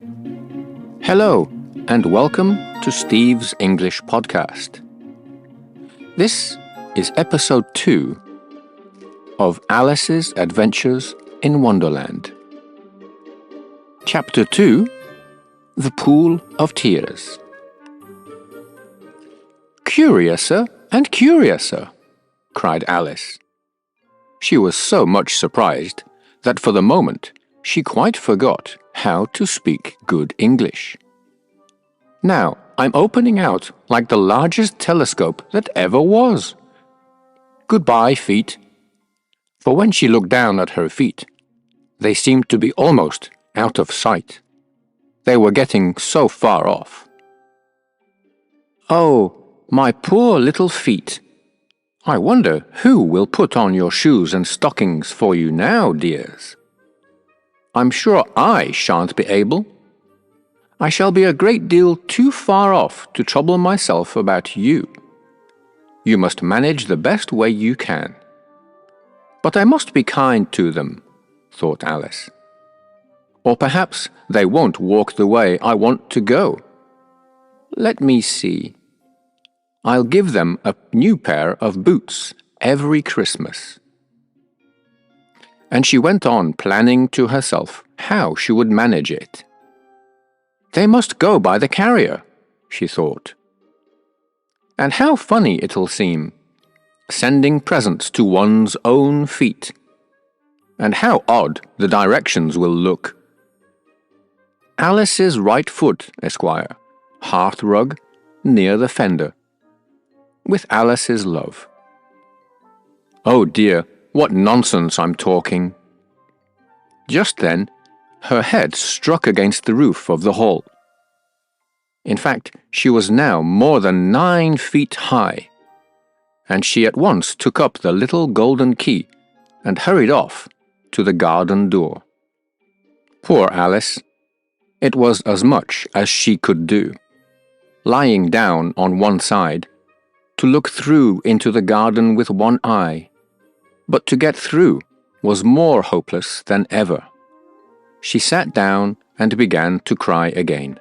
Hello, and welcome to Steve's English Podcast. This is episode 2 of Alice's Adventures in Wonderland. Chapter 2, The Pool of Tears. "Curiouser and curiouser," cried Alice. She was so much surprised that for the moment she quite forgot how to speak good English. "Now I'm opening out like the largest telescope that ever was. Goodbye, feet." For when she looked down at her feet, they seemed to be almost out of sight. They were getting so far off. "Oh, my poor little feet. I wonder who will put on your shoes and stockings for you now, dears. I'm sure I shan't be able. I shall be a great deal too far off to trouble myself about you. You must manage the best way you can." "But I must be kind to them," thought Alice. "Or perhaps they won't walk the way I want to go. Let me see. I'll give them a new pair of boots every Christmas." And she went on planning to herself how she would manage it. "They must go by the carrier," she thought. "And how funny it'll seem, sending presents to one's own feet. And how odd the directions will look. Alice's right foot, Esquire, hearth rug, near the fender. With Alice's love." Oh dear, what nonsense I'm talking. Just then, her head struck against the roof of the hall. In fact, she was now more than 9 feet high, and she at once took up the little golden key and hurried off to the garden door. Poor Alice! It was as much as she could do, lying down on one side, to look through into the garden with one eye, but to get through was more hopeless than ever. She sat down and began to cry again.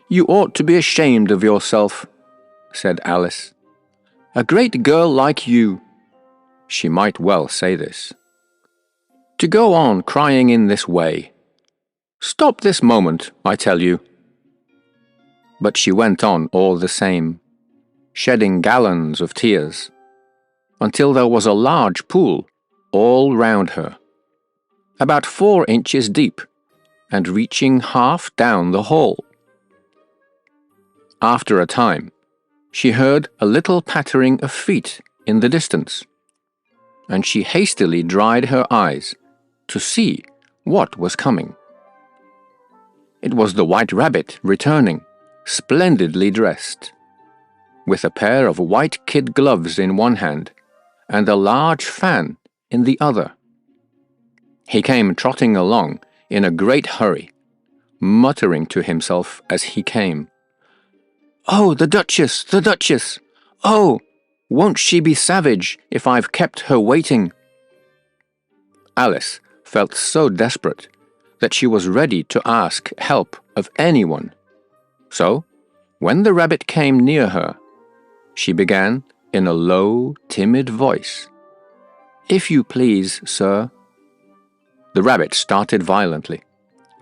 "You ought to be ashamed of yourself," said Alice. "A great girl like you," she might well say this, "to go on crying in this way. Stop this moment, I tell you." But she went on all the same, shedding gallons of tears, until there was a large pool all round her, about 4 inches deep and reaching half down the hall. After a time, she heard a little pattering of feet in the distance, and she hastily dried her eyes to see what was coming. It was the White Rabbit returning, splendidly dressed, with a pair of white kid gloves in one hand and a large fan in the other. He came trotting along in a great hurry, muttering to himself as he came, "Oh, the Duchess, the Duchess! Oh, won't she be savage if I've kept her waiting?" Alice felt so desperate that she was ready to ask help of anyone. So, when the rabbit came near her, she began in a low, timid voice, "If you please, sir." The rabbit started violently,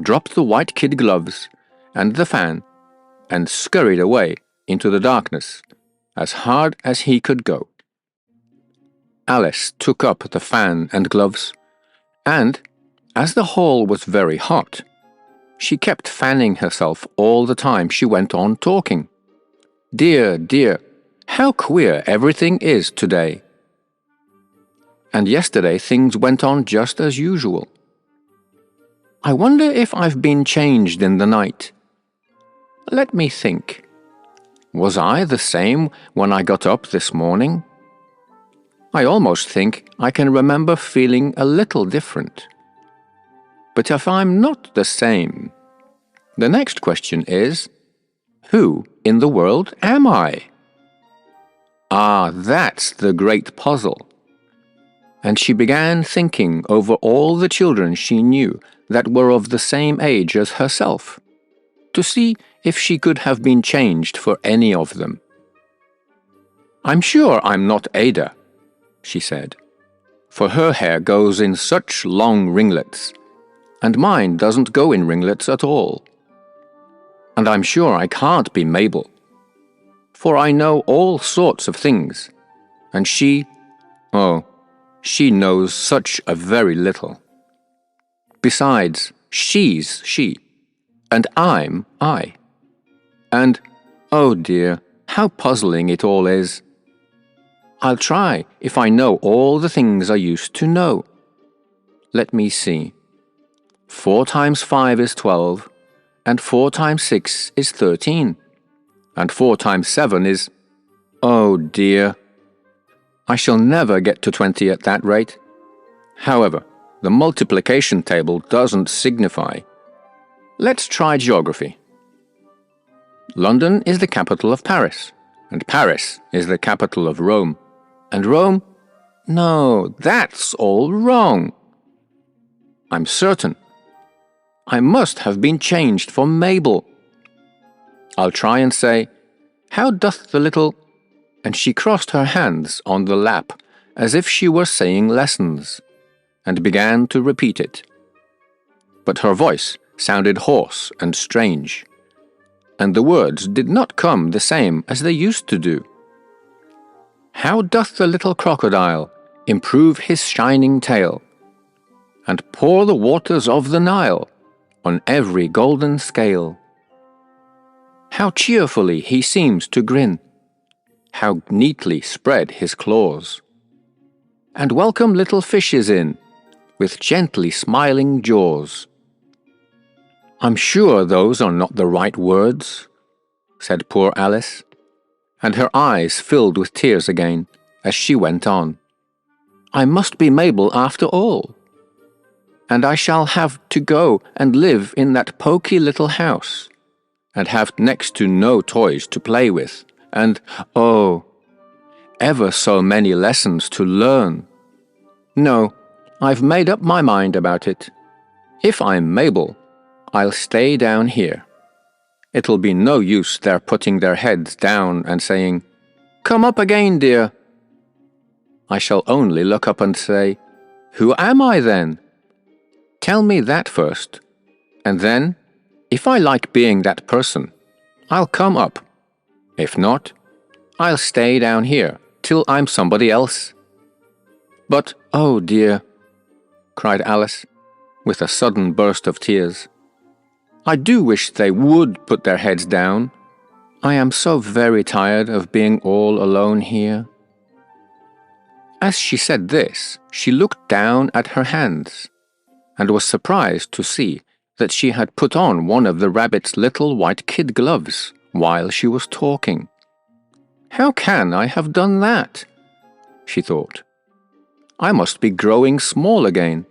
dropped the white kid gloves and the fan, and scurried away into the darkness as hard as he could go. Alice took up the fan and gloves, and, as the hall was very hot, she kept fanning herself all the time she went on talking. "Dear, dear, how queer everything is today. And yesterday things went on just as usual. I wonder if I've been changed in the night. Let me think. Was I the same when I got up this morning? I almost think I can remember feeling a little different. But if I'm not the same, the next question is, who in the world am I? Ah, that's the great puzzle. and she began thinking over all the children she knew that were of the same age as herself, to see if she could have been changed for any of them. "I'm sure I'm not Ada," she said, "for her hair goes in such long ringlets, and mine doesn't go in ringlets at all. And I'm sure I can't be Mabel, for I know all sorts of things, and she knows such a very little. Besides, she's she, and I'm I. And, oh dear, how puzzling it all is. I'll try if I know all the things I used to know. Let me see. 4 times 5 is 12, and 4 times 6 is 13, and 4 times 7 is... Oh dear! I shall never get to 20 at that rate. However, the multiplication table doesn't signify. Let's try geography. London is the capital of Paris, and Paris is the capital of Rome. And Rome? No, that's all wrong. I'm certain. I must have been changed for Mabel. I'll try and say, "How doth the little..." And she crossed her hands on the lap as if she were saying lessons, and began to repeat it. But her voice sounded hoarse and strange, and the words did not come the same as they used to do. "How doth the little crocodile improve his shining tail, and pour the waters of the Nile on every golden scale? How cheerfully he seems to grin, how neatly spread his claws, and welcome little fishes in with gently smiling jaws." "I'm sure those are not the right words," said poor Alice, and her eyes filled with tears again as she went on. "I must be Mabel after all, and I shall have to go and live in that poky little house, and have next to no toys to play with, and, oh, ever so many lessons to learn. No, I've made up my mind about it. If I'm Mabel, I'll stay down here. It'll be no use their putting their heads down and saying, 'Come up again, dear.' I shall only look up and say, 'Who am I then?' Tell me that first, and then, if I like being that person, I'll come up. If not, I'll stay down here till I'm somebody else." "But, oh dear," cried Alice, with a sudden burst of tears, "I do wish they would put their heads down. I am so very tired of being all alone here." As she said this, she looked down at her hands, and was surprised to see that she had put on one of the rabbit's little white kid gloves while she was talking. "How can I have done that?" she thought. "I must be growing small again."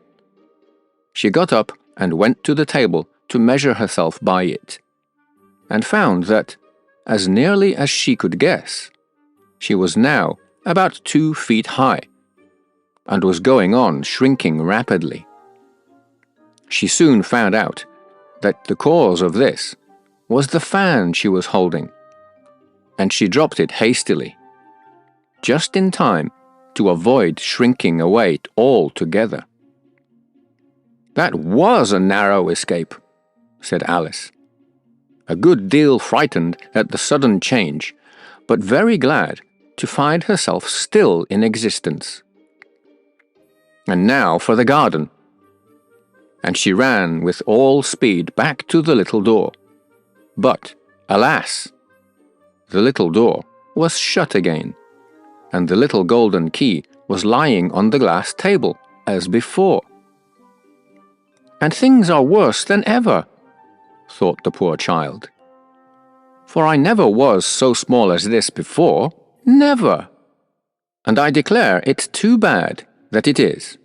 She got up and went to the table to measure herself by it, and found that, as nearly as she could guess, she was now about 2 feet high, and was going on shrinking rapidly. She soon found out that the cause of this was the fan she was holding, and she dropped it hastily, just in time to avoid shrinking away altogether. "That was a narrow escape," said Alice, a good deal frightened at the sudden change, but very glad to find herself still in existence. "And now for the garden." And she ran with all speed back to the little door. But, alas! The little door was shut again, and the little golden key was lying on the glass table, as before. "And things are worse than ever," thought the poor child. "For I never was so small as this before, never. And I declare it's too bad that it is."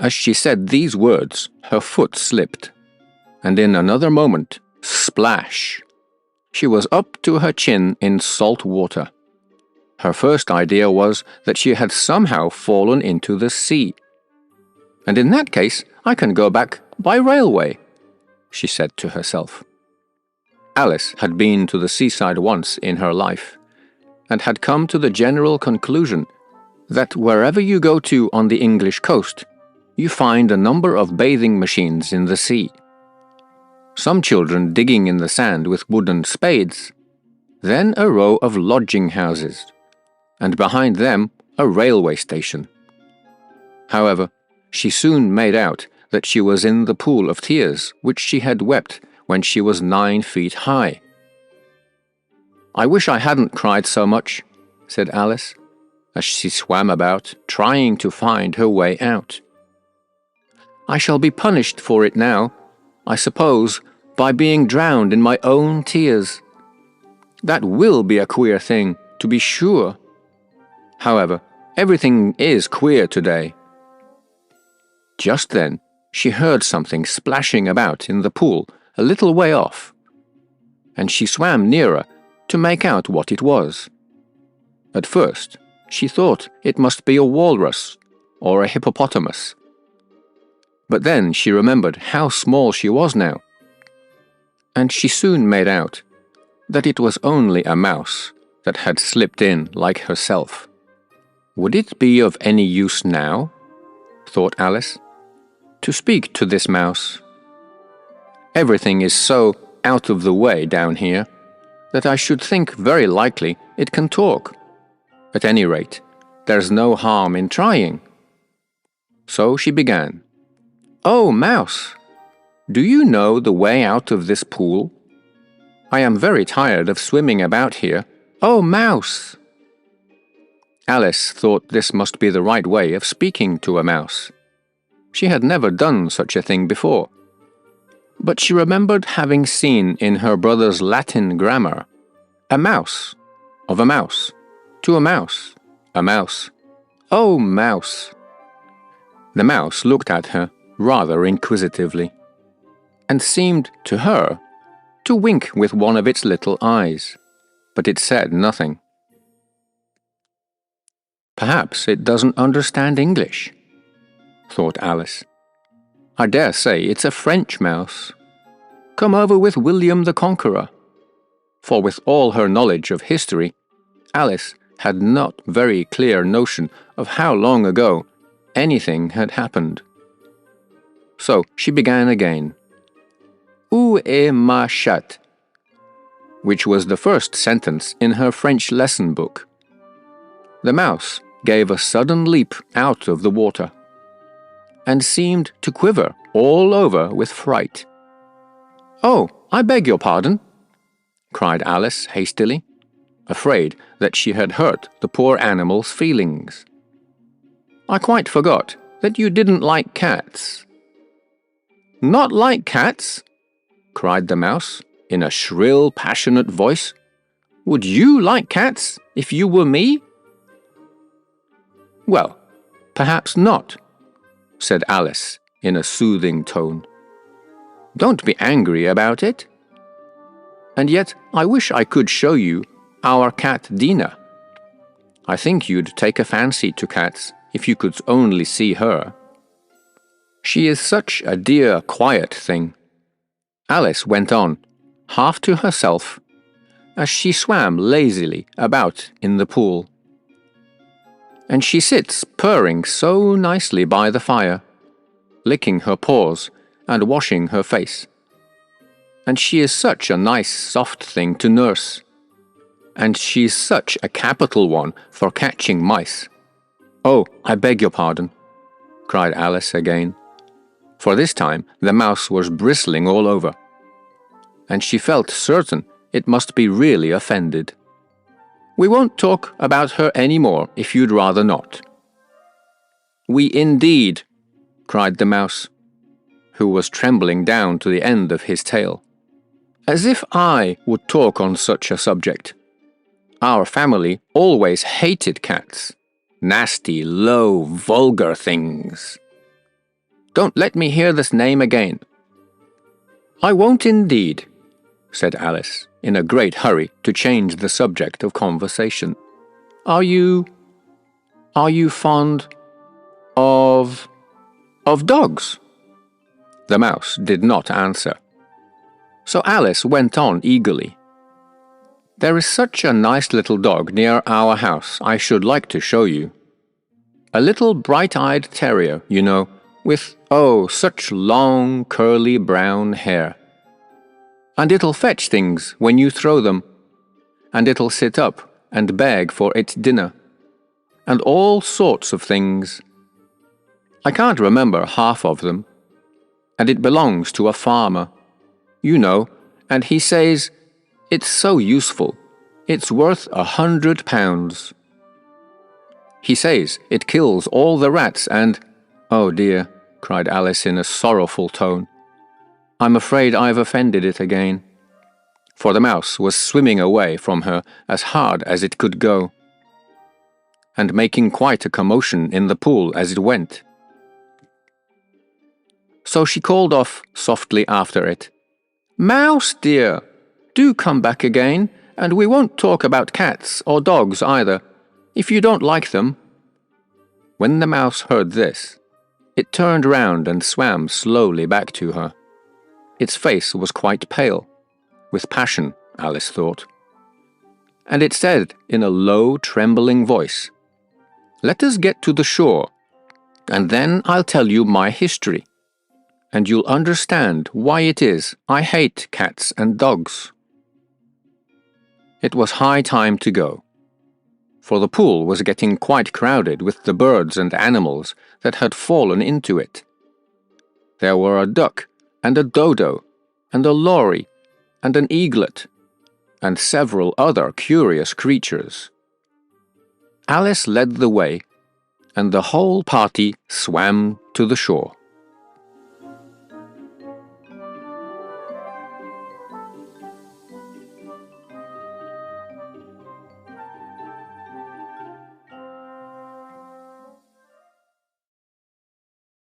As she said these words, her foot slipped, and in another moment, splash! She was up to her chin in salt water. Her first idea was that she had somehow fallen into the sea. "And in that case, I can go back by railway," she said to herself. Alice had been to the seaside once in her life, and had come to the general conclusion that wherever you go to on the English coast, you find a number of bathing machines in the sea. Some children digging in the sand with wooden spades, then a row of lodging houses, and behind them a railway station. However, she soon made out that she was in the pool of tears which she had wept when she was 9 feet high. "I wish I hadn't cried so much," said Alice, as she swam about, trying to find her way out. "I shall be punished for it now, I suppose, by being drowned in my own tears. That will be a queer thing, to be sure. However, everything is queer today." Just then, she heard something splashing about in the pool a little way off, and she swam nearer to make out what it was. At first, she thought it must be a walrus or a hippopotamus. But then she remembered how small she was now, and she soon made out that it was only a mouse that had slipped in like herself. Would it be of any use now, thought Alice, to speak to this mouse? Everything is so out of the way down here that I should think very likely it can talk. At any rate, there's no harm in trying. So she began. "Oh, mouse, do you know the way out of this pool? I am very tired of swimming about here. Oh, mouse!" Alice thought this must be the right way of speaking to a mouse. She had never done such a thing before. But she remembered having seen in her brother's Latin grammar a mouse, of a mouse, to a mouse, a mouse. "Oh, mouse!" The mouse looked at her rather inquisitively, and seemed to her to wink with one of its little eyes, but it said nothing. "Perhaps it doesn't understand English," thought Alice. "I dare say it's a French mouse, come over with William the Conqueror." For with all her knowledge of history, Alice had not very clear notion of how long ago anything had happened. So she began again. "Où est ma chatte?" which was the first sentence in her French lesson book. The mouse gave a sudden leap out of the water, and seemed to quiver all over with fright. "Oh, I beg your pardon," cried Alice hastily, afraid that she had hurt the poor animal's feelings. "I quite forgot that you didn't like cats." "Not like cats?" cried the mouse, in a shrill, passionate voice. "Would you like cats if you were me?" "Well, perhaps not," said Alice in a soothing tone. "Don't be angry about it. And yet I wish I could show you our cat Dina. I think you'd take a fancy to cats if you could only see her. She is such a dear, quiet thing," Alice went on, half to herself, as she swam lazily about in the pool. "And she sits purring so nicely by the fire, licking her paws and washing her face. And she is such a nice, soft thing to nurse. And she's such a capital one for catching mice." "Oh, I beg your pardon," cried Alice again, for this time the mouse was bristling all over, and she felt certain it must be really offended. "We won't talk about her any more if you'd rather not." "We indeed," cried the mouse, who was trembling down to the end of his tail. "As if I would talk on such a subject. Our family always hated cats. Nasty, low, vulgar things. Don't let me hear this name again." "I won't indeed," said Alice, in a great hurry to change the subject of conversation. Are you fond of dogs?" The mouse did not answer. So Alice went on eagerly. "There is such a nice little dog near our house I should like to show you. A little bright-eyed terrier, you know, with, oh, such long, curly brown hair. And it'll fetch things when you throw them, and it'll sit up and beg for its dinner, and all sorts of things. I can't remember half of them, and it belongs to a farmer, you know, and he says it's so useful, it's worth £100. He says it kills all the rats and—" "Oh dear," cried Alice in a sorrowful tone. "I'm afraid I've offended it again." For the mouse was swimming away from her as hard as it could go, and making quite a commotion in the pool as it went. So she called off softly after it, "Mouse, dear, do come back again, and we won't talk about cats or dogs either, if you don't like them." When the mouse heard this, it turned round and swam slowly back to her. Its face was quite pale, with passion, Alice thought. And it said in a low, trembling voice, "Let us get to the shore, and then I'll tell you my history, and you'll understand why it is I hate cats and dogs." It was high time to go, for the pool was getting quite crowded with the birds and animals that had fallen into it. There were a duck and a dodo and a lory and an eaglet and several other curious creatures. Alice led the way, and the whole party swam to the shore.